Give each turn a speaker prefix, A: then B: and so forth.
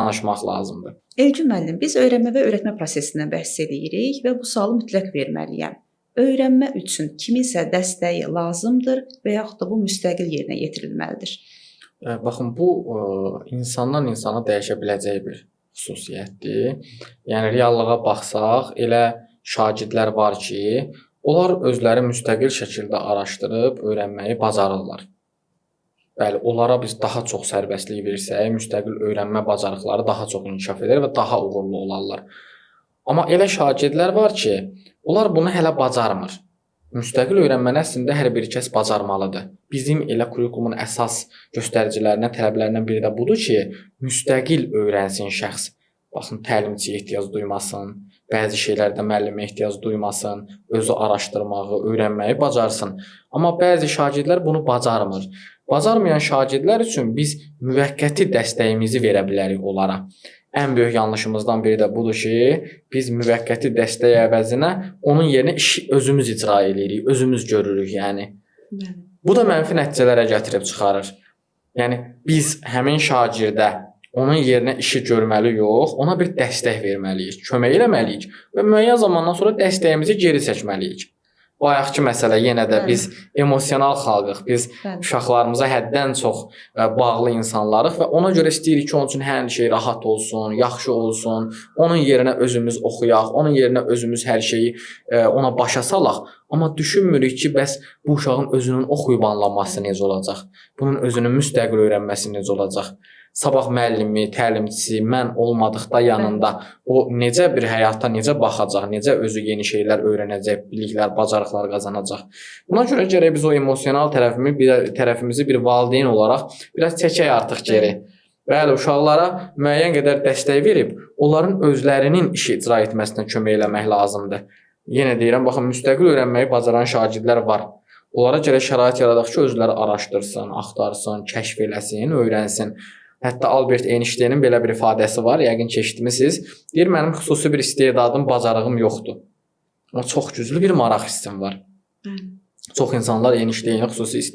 A: danışmaq lazımdır.
B: Elgün müəllim, biz öyrənmə və öyrətmə prosesindən bəhs edirik və bu sualı mütləq verməliyəm. Öyrənmə üçün kiminsə dəstəyi lazımdır və yaxud da bu müstəqil yerinə yetirilməlidir?
A: Baxın, bu insandan insana dəyişə biləcək bir xüsusiyyətdir. Yəni reallığa baxsaq, elə şagirdlər var ki, onlar özləri müstəqil şəkildə araşdırıb öyrənməyi bacarırlar. Bəli, onlara biz daha çox sərbəstlik versək, müstəqil öyrənmə bacarıqları daha çox inkişaf edər və daha uğurlu olarlar. Amma elə şagirdlər var ki, onlar bunu hələ bacarmır. Müstəqil öyrənməni əslində hər bir kəs bacarmalıdır. Bizim elə kurikulumun əsas göstəricilərindən, tələblərindən biri də budur ki, müstəqil öyrənsin şəxs. Baxın, təlimçiyə ehtiyac duymasın, bəzi şeylərdə müəllimə ehtiyac duymasın, özü araşdırmağı, öyrənməyi bacarsın. Amma bəzi şagirdlər bunu bacarmır. Bacarmayan şagirdlər üçün biz müvəqqəti dəstəyimizi verə bilərik onlara. Ən böyük yanlışımızdan biri də budur ki, biz müvəqqəti dəstək əvəzinə onun yerinə işi özümüz icra edirik, özümüz görürük, yəni. Bu da mənfi nəticələrə gətirib çıxarır. Yəni, biz həmin şagirdə onun yerinə işi görməli yox, ona bir dəstək verməliyik, kömək eləməliyik və müəyyən zamandan sonra dəstəyimizi geri çəkməliyik. Bayaqki məsələ yenə də biz emosional xalqıq, biz uşaqlarımıza həddən çox bağlı insanlarıq və ona görə istəyirik ki, onun üçün hər şey rahat olsun, yaxşı olsun, onun yerinə özümüz oxuyaq, onun yerinə özümüz hər şeyi ona başa salaq. Amma düşünmürük ki, bəs bu uşağın özünün oxuyub anlaması necə olacaq, bunun özünün müstəqil öyrənməsi necə olacaq. Sabah müəllimi, təlimçisi, mən olmadıqda yanında o necə bir həyata necə baxacaq, necə özü yeni şeylər öyrənəcək, biliklər, bacarıqlar qazanacaq. Buna görə gərək biz o emosional tərəfimizi bir valideyn olaraq biraz çəkək artıq geri. Bəli, uşaqlara müəyyən qədər dəstək verib, onların özlərinin işi icra etməsinə kömək eləmək lazımdır. Yenə deyirəm, baxın, müstəqil öyrənməyi bacaran şagirdlər var. Onlara gərək şərait yaradaq ki, özləri araşdırsın, axtarsın, kəşf eləsin, öyrənsin. Hətta Albert Einstein'in belə bir ifadəsi var, yəqin ki, eşitmisiniz. Deyir, mənim xüsusi bir istedadım, bacarığım yoxdur. Amma çox güclü bir maraq hissim var. Çox insanlar Einstein'in xüsusi